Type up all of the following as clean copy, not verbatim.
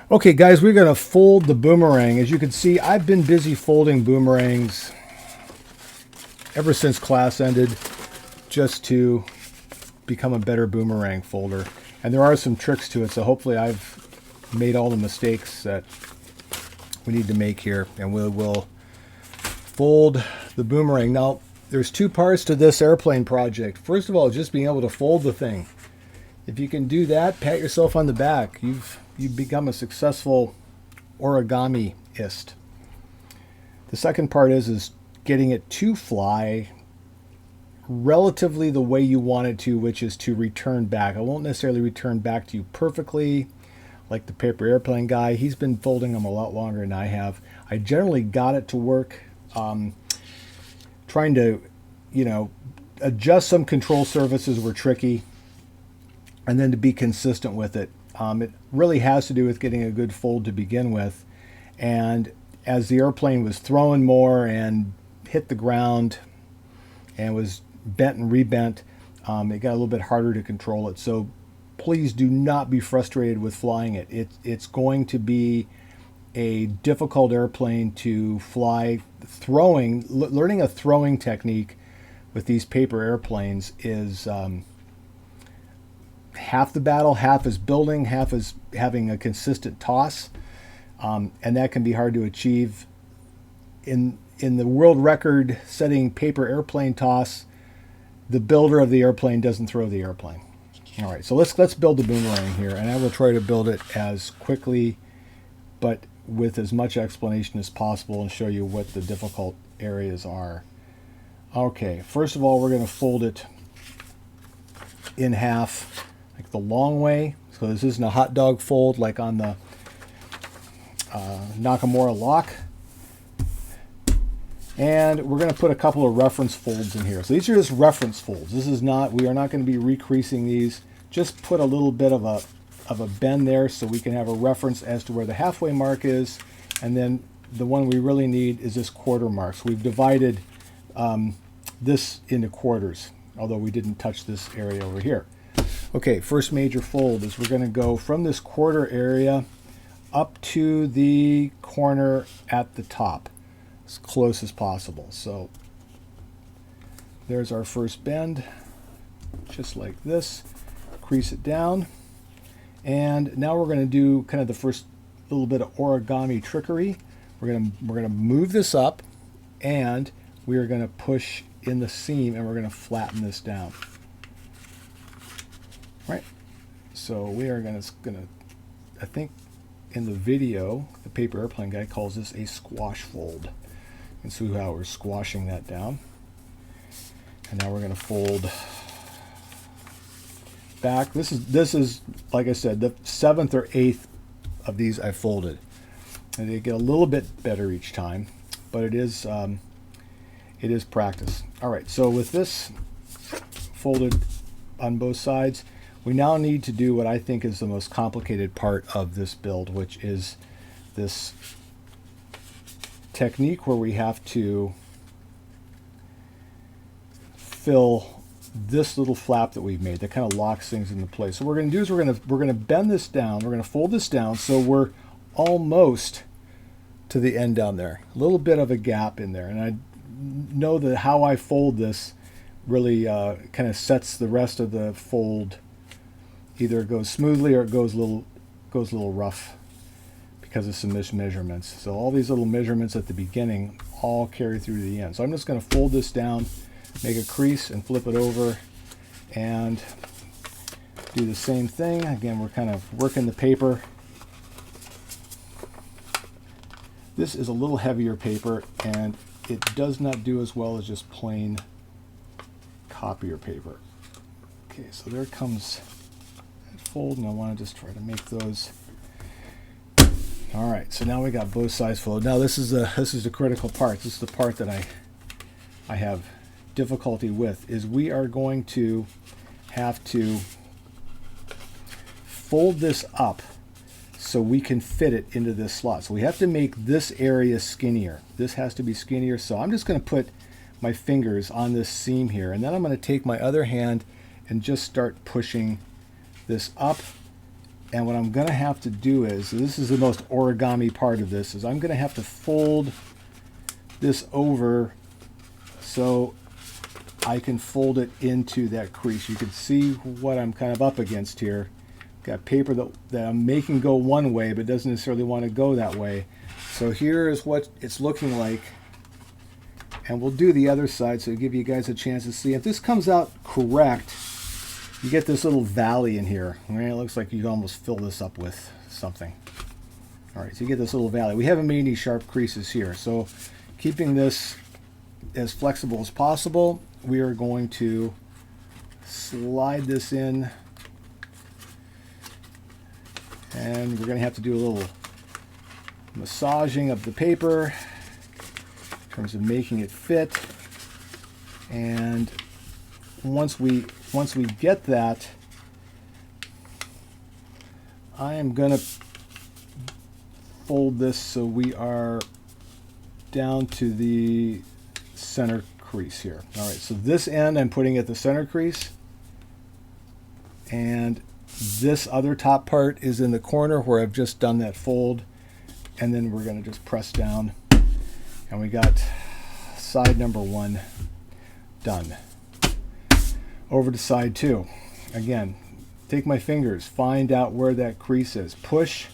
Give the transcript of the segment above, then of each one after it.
Okay, guys, we're going to fold the Boomerang. As you can see, I've been busy folding Boomerangs ever since class ended, just to become a better Boomerang folder. And there are some tricks to it, so hopefully I've made all the mistakes that we need to make here, and we will fold the Boomerang. Now, there's two parts to this airplane project. First of all, just being able to fold the thing. If you can do that, pat yourself on the back. You've become a successful origamiist. The second part is getting it to fly relatively the way you want it to, which is to return back. I won't necessarily return back to you perfectly like the paper airplane guy. He's been folding them a lot longer than I have. I generally got it to work. Trying to, adjust some control surfaces were tricky, and then to be consistent with it. It really has to do with getting a good fold to begin with. And as the airplane was throwing more and hit the ground and was bent and rebent, it got a little bit harder to control it. So please do not be frustrated with flying it. It's going to be a difficult airplane to fly. Learning a throwing technique with these paper airplanes is half the battle. Half is building, half is having a consistent toss, and that can be hard to achieve. In the world record setting paper airplane toss, the builder of the airplane doesn't throw the airplane. All right, so let's build the Boomerang here, and I will try to build it as quickly but with as much explanation as possible and show you what the difficult areas are. Okay, first of all, we're going to fold it in half, like the long way. So this isn't a hot dog fold like on the Nakamura lock. And we're going to put a couple of reference folds in here. So these are just reference folds. We are not going to be recreasing these. Just put a little bit of a bend there so we can have a reference as to where the halfway mark is. And then the one we really need is this quarter mark. So we've divided this into quarters, although we didn't touch this area over here. Okay, first major fold is we're going to go from this quarter area up to the corner at the top, as close as possible. So there's our first bend, just like this. Crease it down. And now we're going to do kind of the first little bit of origami trickery. We're going to move this up, and we are going to push in the seam, and we're going to flatten this down. Right. So we are going to, I think in the video, the paper airplane guy calls this a squash fold. And see how we're squashing that down. And now we're going to fold back. This is like I said, the 7th or 8th of these I folded, and they get a little bit better each time, but it is practice. All right, so with this folded on both sides, we now need to do what I think is the most complicated part of this build, which is this technique where we have to fill this little flap that we've made that kind of locks things into place. So what we're going to do is we're going to bend this down. We're going to fold this down so we're almost to the end down there. A little bit of a gap in there, and I know that how I fold this really kind of sets the rest of the fold. Either it goes smoothly or it goes a little rough because of some mismeasurements. So all these little measurements at the beginning all carry through to the end. So I'm just going to fold this down, make a crease, and flip it over, and do the same thing. Again, we're kind of working the paper. This is a little heavier paper, and it does not do as well as just plain copier paper. Okay, so there comes that fold, and I want to just try to make those. All right, so now we got both sides folded. Now this is the critical part. This is the part that I have difficulty with, is we are going to have to fold this up so we can fit it into this slot. So we have to make this area skinnier. This has to be skinnier. So I'm just going to put my fingers on this seam here, and then I'm going to take my other hand and just start pushing this up And what I'm going to have to do is, this is the most origami part of this, is I'm going to have to fold this over so I can fold it into that crease. You can see what I'm kind of up against here. Got paper that I'm making go one way, but doesn't necessarily want to go that way. So here is what it's looking like. And we'll do the other side so to give you guys a chance to see. If this comes out correct, you get this little valley in here. Right? It looks like you can almost fill this up with something. All right, so you get this little valley. We haven't made any sharp creases here. So keeping this as flexible as possible, we are going to slide this in. And we're going to have to do a little massaging of the paper in terms of making it fit. And once we get that, I am going to fold this so we are down to the center crease here. All right, so this end I'm putting at the center crease, and this other top part is in the corner where I've just done that fold, and then we're going to just press down, and we got side number 1 done. Over to side 2. Again, take my fingers, find out where that crease is. Push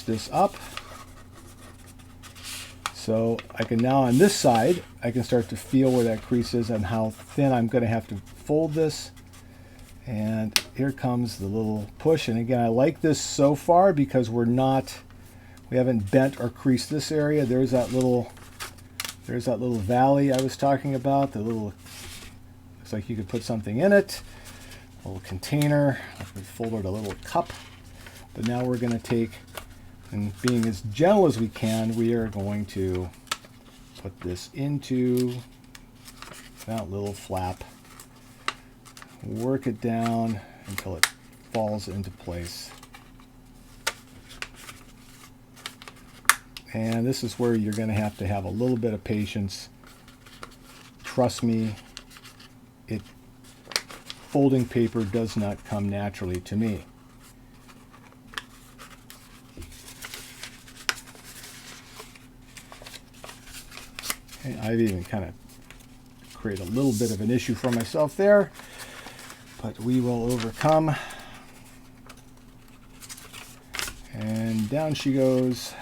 this up. So I can now, on this side, I can start to feel where that crease is and how thin I'm going to have to fold this. And here comes the little push. And again, I like this so far because we haven't bent or creased this area. There's that little valley I was talking about. The little, looks like you could put something in it. A little container. I could fold it a little cup. But now we're going to take, and being as gentle as we can, we are going to put this into that little flap. Work it down until it falls into place. And this is where you're going to have a little bit of patience. Trust me, folding paper does not come naturally to me. Okay, I've even kind of created a little bit of an issue for myself there, but we will overcome. And down she goes.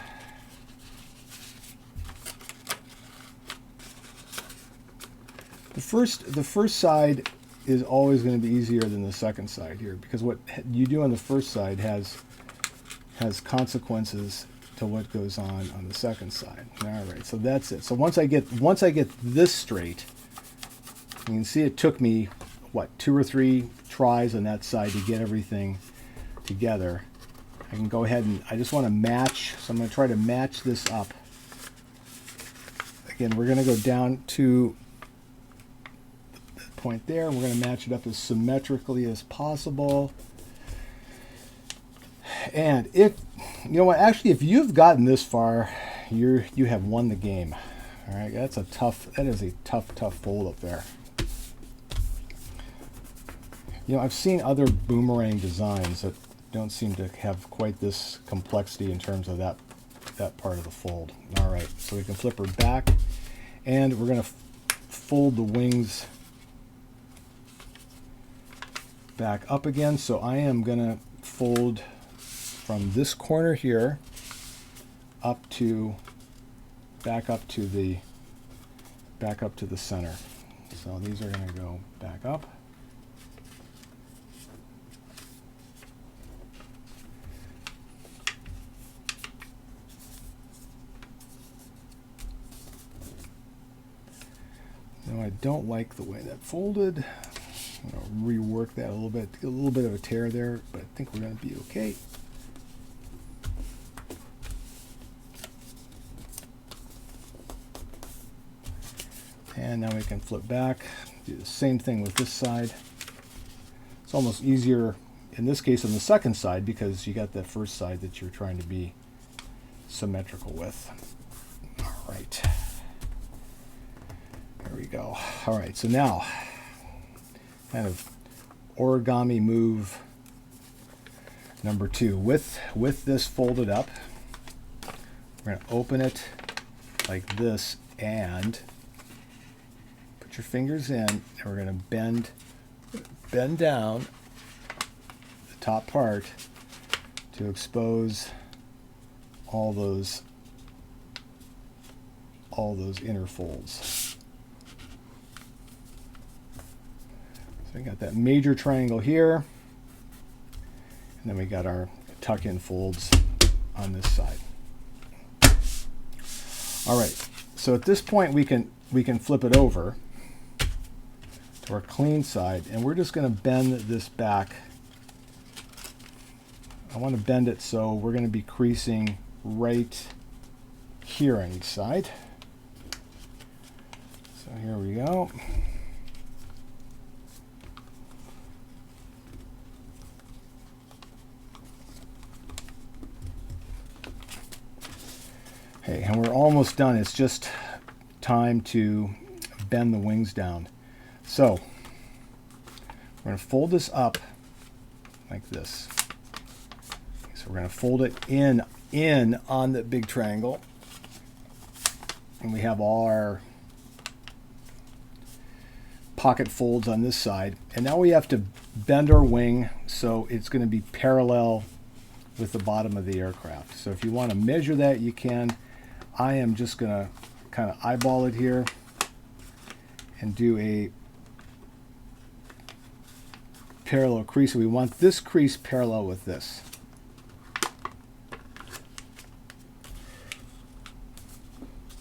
The first side is always going to be easier than the second side here, because what you do on the first side has consequences to what goes on the second side. All right, so that's it. So once I get this straight, you can see it took me what, 2 or 3 tries on that side to get everything together. I can go ahead and I just want to match, so I'm going to try to match this up. Again, we're going to go down to that point there, and we're going to match it up as symmetrically as possible. And if you know what, actually, if you've gotten this far, you have won the game. All right, that is a tough fold up there. You know, I've seen other boomerang designs that don't seem to have quite this complexity in terms of that part of the fold. All right, so we can flip her back, and we're going to fold the wings back up again. So I am going to fold from this corner here back up to the center. So these are going to go back up. Now I don't like the way that folded. I'm going to rework that a little bit. Get a little bit of a tear there, but I think we're going to be okay. And now we can flip back, do the same thing with this side. It's almost easier in this case on the second side because you got that first side that you're trying to be symmetrical with. All right. There we go. All right, so now kind of origami move Number 2, with this folded up, we're going to open it like this and put your fingers in, and we're going to bend down the top part to expose all those inner folds. So we got that major triangle here, and then we got our tuck-in folds on this side. All right, so at this point we can flip it over to our clean side, and we're just going to bend this back. I want to bend it so we're going to be creasing right here on each side. So here we go. Okay, and we're almost done. It's just time to bend the wings down. So we're going to fold this up like this. So we're going to fold it in on the big triangle, and we have all our pocket folds on this side. And now we have to bend our wing so it's going to be parallel with the bottom of the aircraft. So if you want to measure that, you can. I am just going to kind of eyeball it here and do a parallel crease. So we want this crease parallel with this.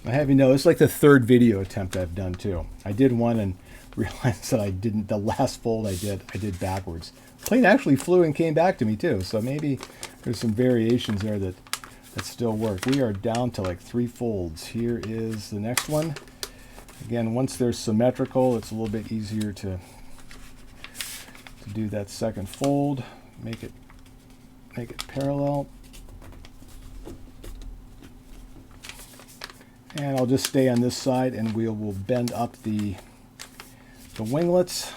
I have you know, it's like the third video attempt I've done too. I did one and realized that I didn't, the last fold I did backwards. The plane actually flew and came back to me too, so maybe there's some variations there that still work. We are down to like 3 folds. Here is the next one. Again, once they're symmetrical, it's a little bit easier to do that second fold. Make it parallel. And I'll just stay on this side, and we'll bend up the winglets.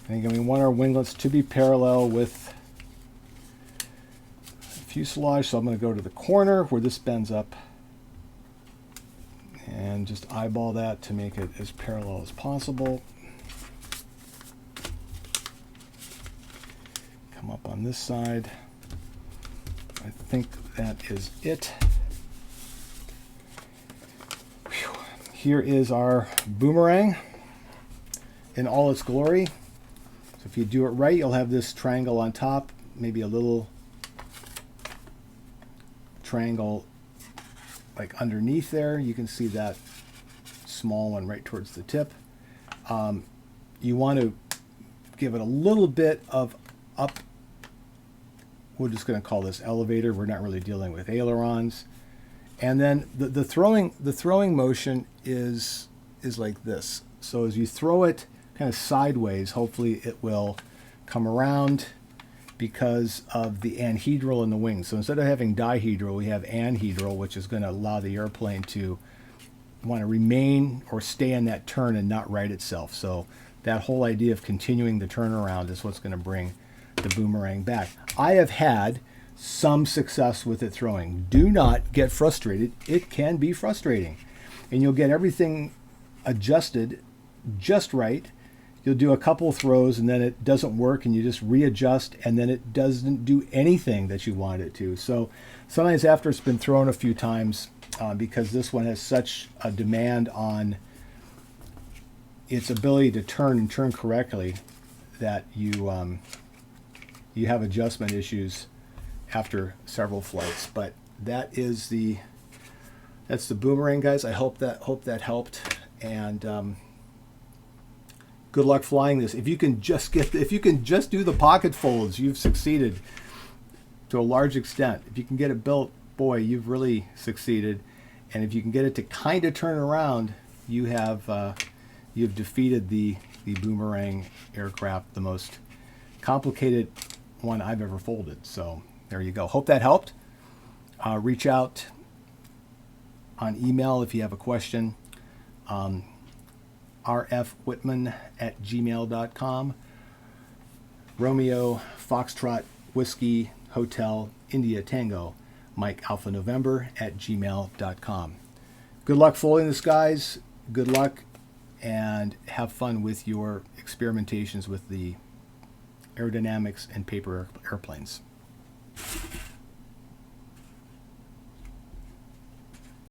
And again, we want our winglets to be parallel with fuselage, so I'm going to go to the corner where this bends up and just eyeball that to make it as parallel as possible. Come up on this side. I think that is it. Whew. Here is our Boomerang in all its glory. So if you do it right, you'll have this triangle on top, maybe a little triangle like underneath there. You can see that small one right towards the tip. You want to give it a little bit of up. We're just going to call this elevator. We're not really dealing with ailerons. And then the throwing motion is like this. So as you throw it kind of sideways, hopefully it will come around because of the anhedral in the wings. So instead of having dihedral, we have anhedral, which is going to allow the airplane to want to remain or stay in that turn and not right itself. So that whole idea of continuing the turnaround is what's going to bring the Boomerang back. I have had some success with it throwing. Do not get frustrated. It can be frustrating. And you'll get everything adjusted just right. You'll do a couple throws and then it doesn't work and you just readjust and then it doesn't do anything that you want it to. So sometimes after it's been thrown a few times, because this one has such a demand on its ability to turn and turn correctly, that you have adjustment issues after several flights. But that's the Boomerang, guys. I hope that helped, and good luck flying this. If you can just do the pocket folds, you've succeeded to a large extent. If you can get it built, boy, you've really succeeded. And if you can get it to kind of turn around, you've defeated the Boomerang aircraft, the most complicated one I've ever folded. So there you go. Hope that helped. Reach out on email if you have a question. rfwhitman@gmail.com. Romeo, Foxtrot, Whiskey, Hotel, India Tango, Mike Alpha November at gmail.com. Good luck folding this, guys. Good luck, and have fun with your experimentations with the aerodynamics and paper airplanes.